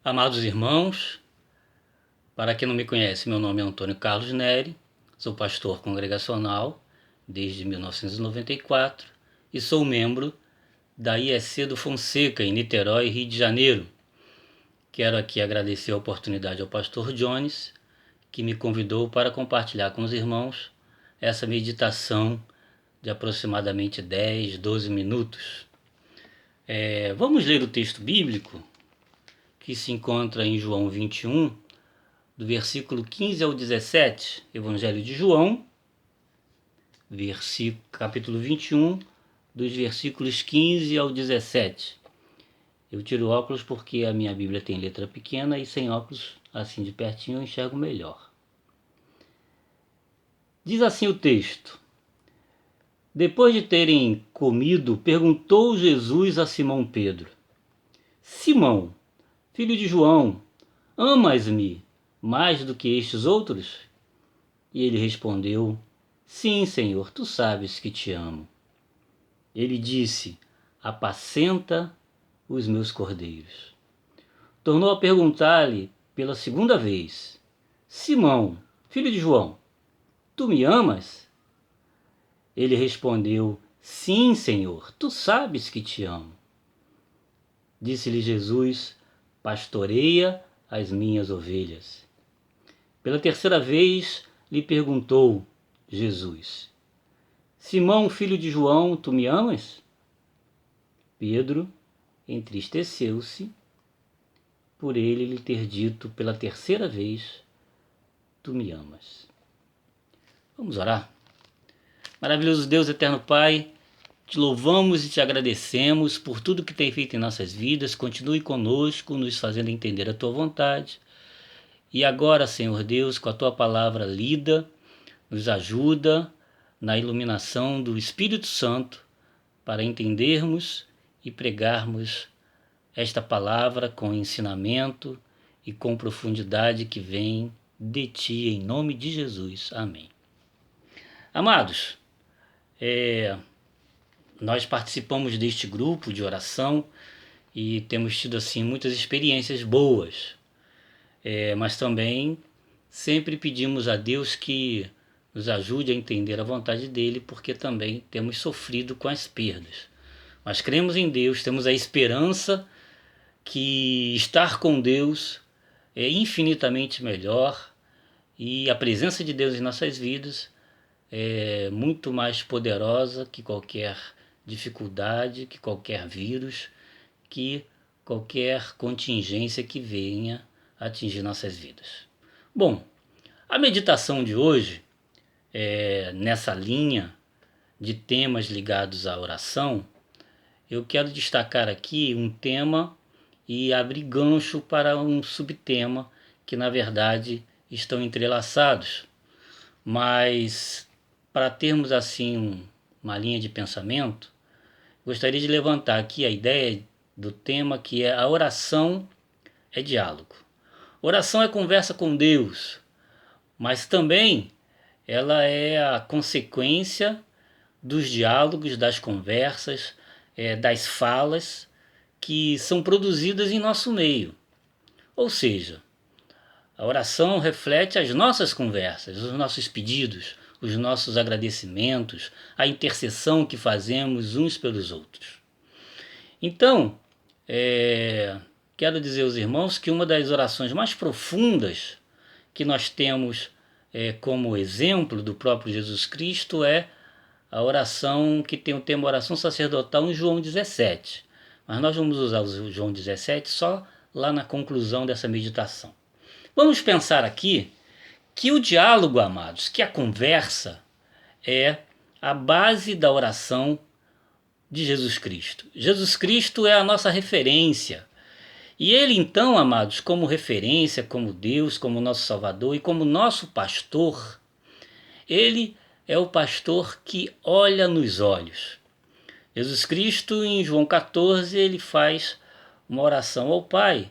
Amados irmãos, para quem não me conhece, meu nome é Antônio Carlos Neri, sou pastor congregacional desde 1994 e sou membro da IEC do Fonseca, em Niterói, Rio de Janeiro. Quero aqui agradecer a oportunidade ao pastor Jones, que me convidou para compartilhar com os irmãos essa meditação de aproximadamente 10, 12 minutos. Vamos ler o texto bíblico que se encontra em João 21, do versículo 15 ao 17, Evangelho de João, capítulo 21, dos versículos 15 ao 17. Eu tiro óculos porque a minha Bíblia tem letra pequena e sem óculos, assim de pertinho, eu enxergo melhor. Diz assim o texto: Depois de terem comido, perguntou Jesus a Simão Pedro: Simão, filho de João, amas-me mais do que estes outros? E ele respondeu: Sim, Senhor, tu sabes que te amo. Ele disse: Apacenta os meus cordeiros. Tornou a perguntar-lhe pela segunda vez: Simão, filho de João, tu me amas? Ele respondeu: Sim, Senhor, tu sabes que te amo. Disse-lhe Jesus: Pastoreia as minhas ovelhas. Pela terceira vez lhe perguntou Jesus: Simão, filho de João, tu me amas? Pedro entristeceu-se por ele lhe ter dito pela terceira vez: Tu me amas. Vamos orar? Maravilhoso Deus, eterno Pai, te louvamos e te agradecemos por tudo que tem feito em nossas vidas. Continue conosco, nos fazendo entender a tua vontade. E agora, Senhor Deus, com a tua palavra lida, nos ajuda na iluminação do Espírito Santo para entendermos e pregarmos esta palavra com ensinamento e com profundidade que vem de Ti, em nome de Jesus. Amém. Amados, nós participamos deste grupo de oração e temos tido assim muitas experiências boas, mas também sempre pedimos a Deus que nos ajude a entender a vontade dele, porque também temos sofrido com as perdas. Mas cremos em Deus, temos a esperança que estar com Deus é infinitamente melhor e a presença de Deus em nossas vidas é muito mais poderosa que qualquer dificuldade, que qualquer vírus, que qualquer contingência que venha atingir nossas vidas. Bom, a meditação de hoje, nessa linha de temas ligados à oração, eu quero destacar aqui um tema e abrir gancho para um subtema que, na verdade, estão entrelaçados. Mas, para termos assim uma linha de pensamento, gostaria de levantar aqui a ideia do tema que é: a oração é diálogo. Oração é conversa com Deus, mas também ela é a consequência dos diálogos, das conversas, das falas que são produzidas em nosso meio. Ou seja, a oração reflete as nossas conversas, os nossos pedidos, os nossos agradecimentos, a intercessão que fazemos uns pelos outros. Então, quero dizer aos irmãos que uma das orações mais profundas que nós temos como exemplo do próprio Jesus Cristo é a oração que tem o tema oração sacerdotal em João 17. Mas nós vamos usar o João 17 só lá na conclusão dessa meditação. Vamos pensar aqui que o diálogo, amados, que a conversa é a base da oração de Jesus Cristo. Jesus Cristo é a nossa referência. E ele então, amados, como referência, como Deus, como nosso Salvador e como nosso pastor, ele é o pastor que olha nos olhos. Jesus Cristo, em João 14, ele faz uma oração ao Pai.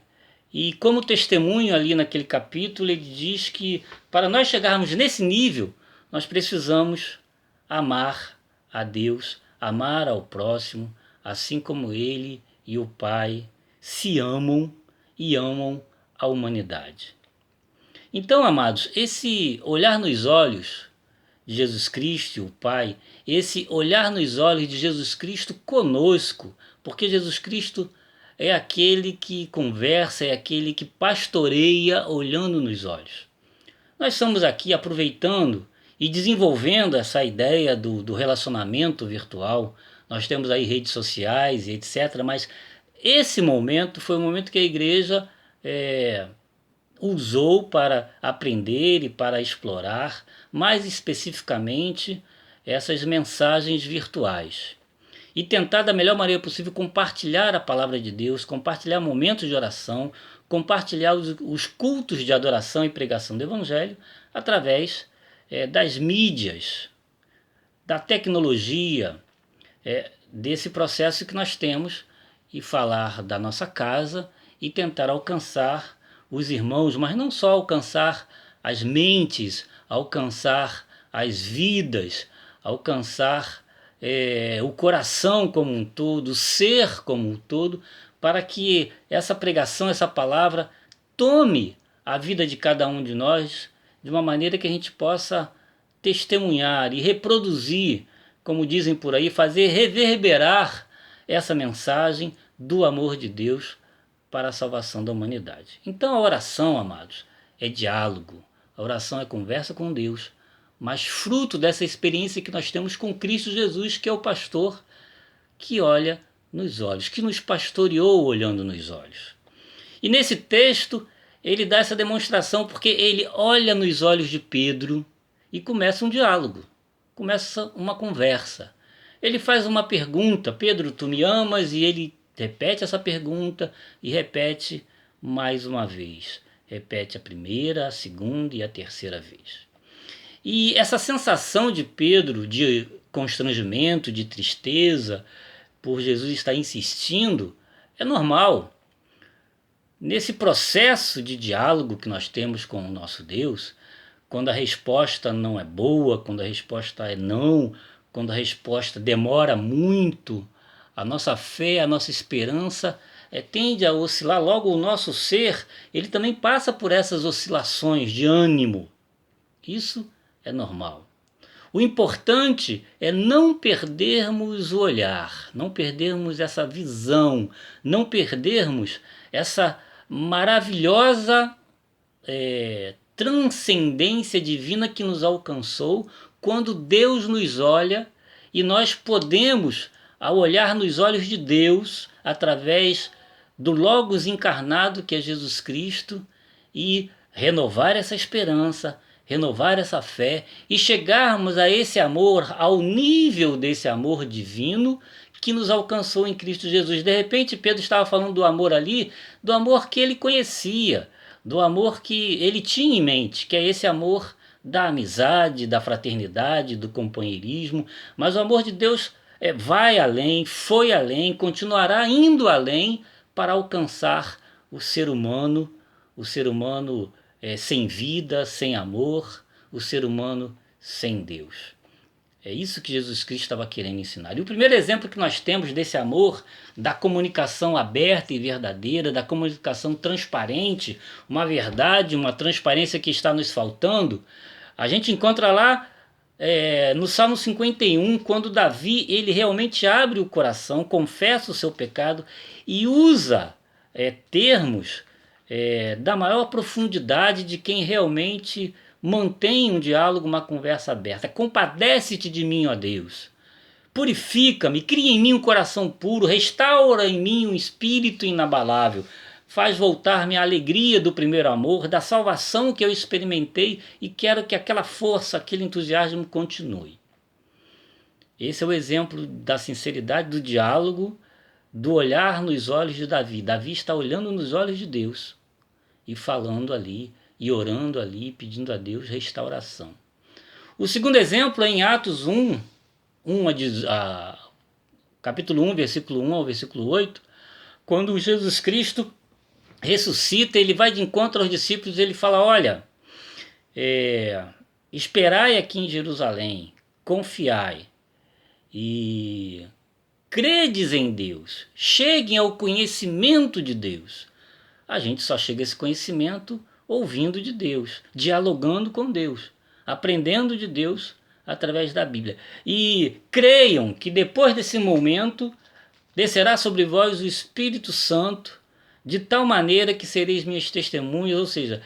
E como testemunho ali naquele capítulo, ele diz que para nós chegarmos nesse nível, nós precisamos amar a Deus, amar ao próximo, assim como ele e o Pai se amam e amam a humanidade. Então, amados, esse olhar nos olhos de Jesus Cristo, o Pai, esse olhar nos olhos de Jesus Cristo conosco, porque Jesus Cristo é aquele que conversa, é aquele que pastoreia olhando nos olhos. Nós estamos aqui aproveitando e desenvolvendo essa ideia do relacionamento virtual. Nós temos aí redes sociais e etc. Mas esse momento foi o momento que a igreja usou para aprender e para explorar, mais especificamente, essas mensagens virtuais. E tentar da melhor maneira possível compartilhar a palavra de Deus, compartilhar momentos de oração, compartilhar os cultos de adoração e pregação do Evangelho através das mídias, da tecnologia, desse processo que nós temos, e falar da nossa casa e tentar alcançar os irmãos, mas não só alcançar as mentes, alcançar as vidas, alcançar o coração como um todo, o ser como um todo, para que essa pregação, essa palavra tome a vida de cada um de nós de uma maneira que a gente possa testemunhar e reproduzir, como dizem por aí, fazer reverberar essa mensagem do amor de Deus para a salvação da humanidade. Então a oração, amados, é diálogo, a oração é conversa com Deus, mas fruto dessa experiência que nós temos com Cristo Jesus, que é o pastor que olha nos olhos, que nos pastoreou olhando nos olhos. E nesse texto ele dá essa demonstração porque ele olha nos olhos de Pedro e começa um diálogo, começa uma conversa. Ele faz uma pergunta: Pedro, tu me amas? E ele repete essa pergunta e repete mais uma vez. Repete a primeira, a segunda e a terceira vez. E essa sensação de Pedro de constrangimento, de tristeza, por Jesus estar insistindo, é normal. Nesse processo de diálogo que nós temos com o nosso Deus, quando a resposta não é boa, quando a resposta é não, quando a resposta demora muito, a nossa fé, a nossa esperança tende a oscilar. Logo o nosso ser, ele também passa por essas oscilações de ânimo. Isso é normal. O importante é não perdermos o olhar, não perdermos essa visão, não perdermos essa maravilhosa transcendência divina que nos alcançou quando Deus nos olha, e nós podemos, ao olhar nos olhos de Deus, através do Logos encarnado que é Jesus Cristo, e renovar essa esperança, renovar essa fé e chegarmos a esse amor, ao nível desse amor divino que nos alcançou em Cristo Jesus. De repente Pedro estava falando do amor ali, do amor que ele conhecia, do amor que ele tinha em mente, que é esse amor da amizade, da fraternidade, do companheirismo. Mas o amor de Deus vai além, foi além, continuará indo além para alcançar o ser humano sem vida, sem amor, o ser humano sem Deus. É isso que Jesus Cristo estava querendo ensinar. E o primeiro exemplo que nós temos desse amor, da comunicação aberta e verdadeira, da comunicação transparente, uma verdade, uma transparência que está nos faltando, a gente encontra lá no Salmo 51, quando Davi ele realmente abre o coração, confessa o seu pecado e usa termos da maior profundidade de quem realmente mantém um diálogo, uma conversa aberta. Compadece-te de mim, ó Deus. Purifica-me, cria em mim um coração puro, restaura em mim um espírito inabalável. Faz voltar-me a alegria do primeiro amor, da salvação que eu experimentei, e quero que aquela força, aquele entusiasmo continue. Esse é o exemplo da sinceridade, do diálogo, do olhar nos olhos de Davi. Davi está olhando nos olhos de Deus e falando ali, e orando ali, pedindo a Deus restauração. O segundo exemplo é em Atos 1, capítulo 1, versículo 1 ao versículo 8, quando Jesus Cristo ressuscita, ele vai de encontro aos discípulos e ele fala: olha, esperai aqui em Jerusalém, confiai e credes em Deus, cheguem ao conhecimento de Deus. a gente só chega a esse conhecimento ouvindo de Deus, dialogando com Deus, aprendendo de Deus através da Bíblia. E creiam que depois desse momento descerá sobre vós o Espírito Santo, de tal maneira que sereis minhas testemunhas, ou seja,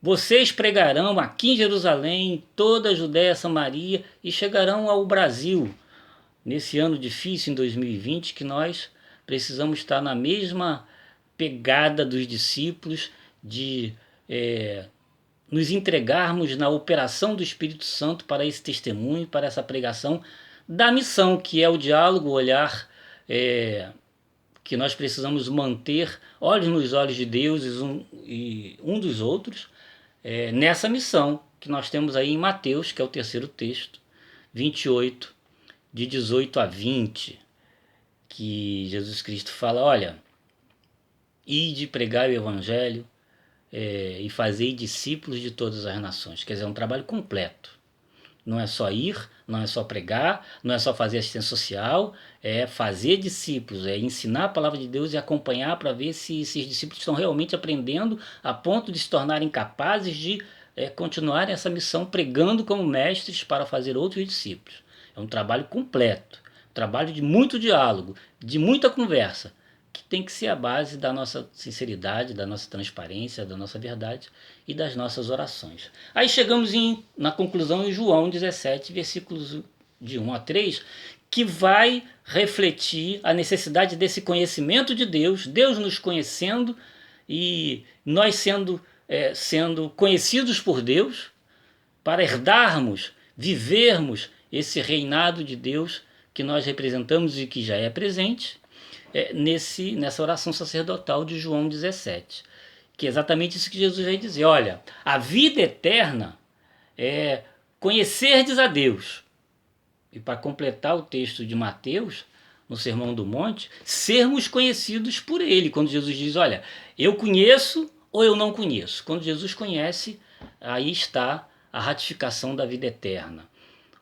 vocês pregarão aqui em Jerusalém, em toda a Judéia, Samaria e chegarão ao Brasil. Nesse ano difícil, em 2020, que nós precisamos estar na mesma pegada dos discípulos de nos entregarmos na operação do Espírito Santo para esse testemunho, para essa pregação da missão, que é o diálogo, o olhar que nós precisamos manter olhos nos olhos de Deus e um dos outros, nessa missão que nós temos aí em Mateus, que é o terceiro texto, 28, de 18 a 20, que Jesus Cristo fala, olha, ide pregar o Evangelho e fazei discípulos de todas as nações. Quer dizer, é um trabalho completo. Não é só ir, não é só pregar, não é só fazer assistência social, é fazer discípulos, é ensinar a palavra de Deus e acompanhar para ver se esses discípulos estão realmente aprendendo a ponto de se tornarem capazes de continuar essa missão pregando como mestres para fazer outros discípulos. É um trabalho completo, um trabalho de muito diálogo, de muita conversa, que tem que ser a base da nossa sinceridade, da nossa transparência, da nossa verdade e das nossas orações. Aí chegamos na conclusão em João 17, versículos de 1 a 3, que vai refletir a necessidade desse conhecimento de Deus, Deus nos conhecendo e nós sendo conhecidos por Deus, para herdarmos, vivermos esse reinado de Deus que nós representamos e que já é presente, nessa oração sacerdotal de João 17, que é exatamente isso que Jesus vai dizer. Olha, a vida eterna é conhecerdes a Deus. E para completar o texto de Mateus, no Sermão do Monte, sermos conhecidos por Ele. Quando Jesus diz, olha, eu conheço ou eu não conheço. Quando Jesus conhece, aí está a ratificação da vida eterna.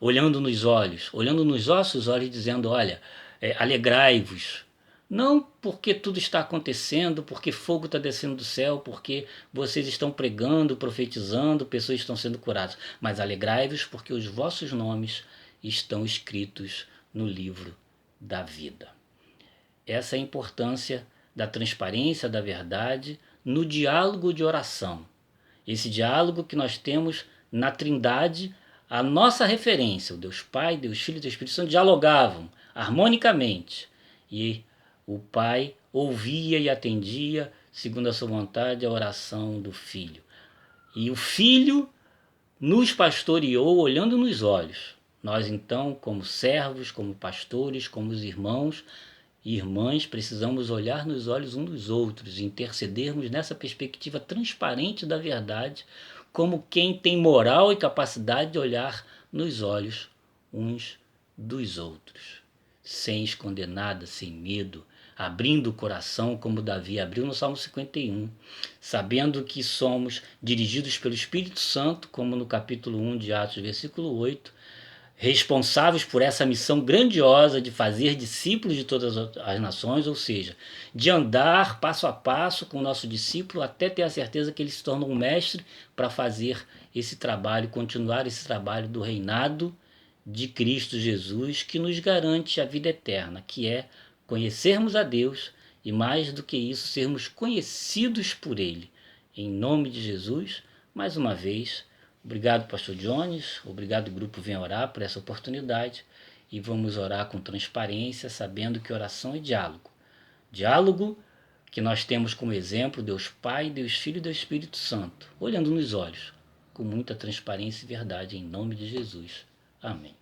Olhando nos nossos olhos, dizendo, olha, alegrai-vos. Não porque tudo está acontecendo, porque fogo está descendo do céu, porque vocês estão pregando, profetizando, pessoas estão sendo curadas. Mas alegrai-vos porque os vossos nomes estão escritos no livro da vida. Essa é a importância da transparência, da verdade, no diálogo de oração. Esse diálogo que nós temos na Trindade, a nossa referência, o Deus Pai, Deus Filho e Deus Espírito Santo dialogavam harmonicamente. E o Pai ouvia e atendia, segundo a sua vontade, a oração do Filho. E o Filho nos pastoreou olhando nos olhos. Nós, então, como servos, como pastores, como os irmãos e irmãs, precisamos olhar nos olhos uns dos outros e intercedermos nessa perspectiva transparente da verdade, como quem tem moral e capacidade de olhar nos olhos uns dos outros, sem esconder nada, sem medo, abrindo o coração como Davi abriu no Salmo 51, sabendo que somos dirigidos pelo Espírito Santo, como no capítulo 1 de Atos, versículo 8, responsáveis por essa missão grandiosa de fazer discípulos de todas as nações, ou seja, de andar passo a passo com o nosso discípulo até ter a certeza que ele se torna um mestre para fazer esse trabalho, continuar esse trabalho do reinado de Cristo Jesus, que nos garante a vida eterna, que é conhecermos a Deus e, mais do que isso, sermos conhecidos por Ele. Em nome de Jesus, mais uma vez, obrigado, pastor Jones, obrigado, grupo Vem Orar, por essa oportunidade, e vamos orar com transparência, sabendo que oração é diálogo. Diálogo que nós temos como exemplo Deus Pai, Deus Filho e Deus Espírito Santo, olhando nos olhos, com muita transparência e verdade, em nome de Jesus. Amém.